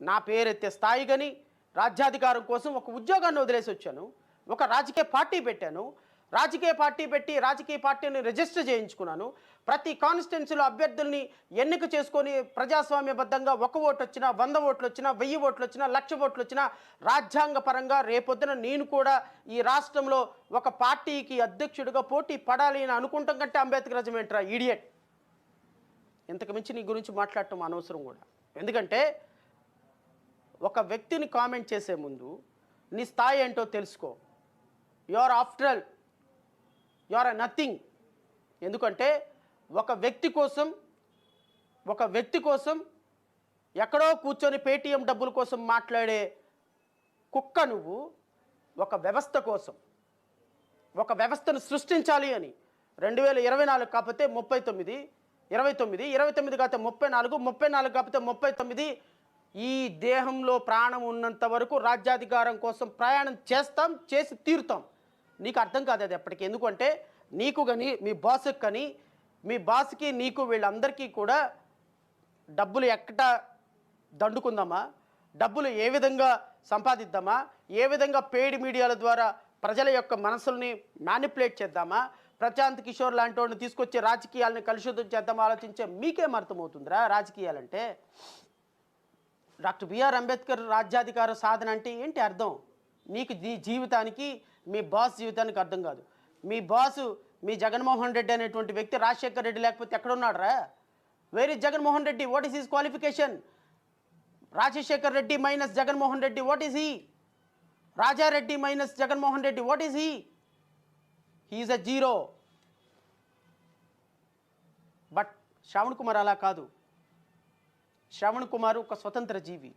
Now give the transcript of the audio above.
నా పేరెత్తే స్థాయి కానీ రాజ్యాధికారం కోసం ఒక ఉద్యోగాన్ని వదిలేసి వచ్చాను, ఒక రాజకీయ పార్టీ పెట్టాను, రాజకీయ పార్టీ పెట్టి రాజకీయ పార్టీని రిజిస్టర్ చేయించుకున్నాను, ప్రతి కాన్స్టిట్యున్సీలో అభ్యర్థుల్ని ఎన్నిక చేసుకొని ప్రజాస్వామ్యబద్ధంగా 1 ఓటు వచ్చినా 100 ఓట్లు వచ్చినా 1000 ఓట్లు వచ్చినా 1,00,000 ఓట్లు వచ్చినా రాజ్యాంగపరంగా రేపొద్దున నేను కూడా ఈ రాష్ట్రంలో ఒక పార్టీకి అధ్యక్షుడిగా పోటీ పడాలి అని అనుకుంటాం కంటే అంబేద్కరిజం ఏంట్రా ఈడియట్. ఇంతకు మించి నీ గురించి మాట్లాడటం అనవసరం కూడా. ఎందుకంటే ఒక వ్యక్తిని కామెంట్ చేసే ముందు నీ స్థాయి ఏంటో తెలుసుకో. You are after all you are nothing. ఎందుకంటే ఒక వ్యక్తి కోసం ఎక్కడో కూర్చొని పేటీఎం డబ్బుల కోసం మాట్లాడే కుక్క నువ్వు. ఒక వ్యవస్థ కోసం, ఒక వ్యవస్థను సృష్టించాలి అని 2024 కాకపోతే 39, 29, 29 కాకపోతే 34, 34 కాకపోతే 39, ఈ దేహంలో ప్రాణం ఉన్నంత వరకు రాజ్యాధికారం కోసం ప్రయాణం చేస్తాం, చేసి తీరుతాం. నీకు అర్థం కాదు అది ఎప్పటికీ. ఎందుకంటే నీకు కానీ మీ బాస్కి కానీ, మీ బాస్కి నీకు వీళ్ళందరికీ కూడా డబ్బులు ఎక్కడ దండుకుందామా, డబ్బులు ఏ విధంగా సంపాదిద్దామా, ఏ విధంగా పెయిడ్ మీడియాల ద్వారా ప్రజల యొక్క మనసుల్ని మ్యానిపులేట్ చేద్దామా, ప్రశాంత్ కిషోర్ లాంటి వాడిని తీసుకొచ్చి రాజకీయాలను కలుషితం చేద్దామా ఆలోచించే మీకేం అర్థమవుతుందిరా రాజకీయాలంటే. డాక్టర్ బిఆర్ అంబేద్కర్ రాజ్యాధికార సాధన అంటే ఏంటి అర్థం? నీకు నీ జీవితానికి, మీ బాస్ జీవితానికి అర్థం కాదు. మీ బాసు మీ జగన్మోహన్ రెడ్డి అనేటువంటి వ్యక్తి రాజశేఖర్ రెడ్డి లేకపోతే ఎక్కడున్నాడు రా? Where is Jaganmohan Reddy? What is his qualification? Rajasekhar Reddy minus Jaganmohan Reddy what is he? Rajareddy minus Jaganmohan Reddy what is he? He is a zero. But Shravan Kumar అలా కాదు. శ్రావణ్ కుమార్ ఒక స్వతంత్ర జీవి.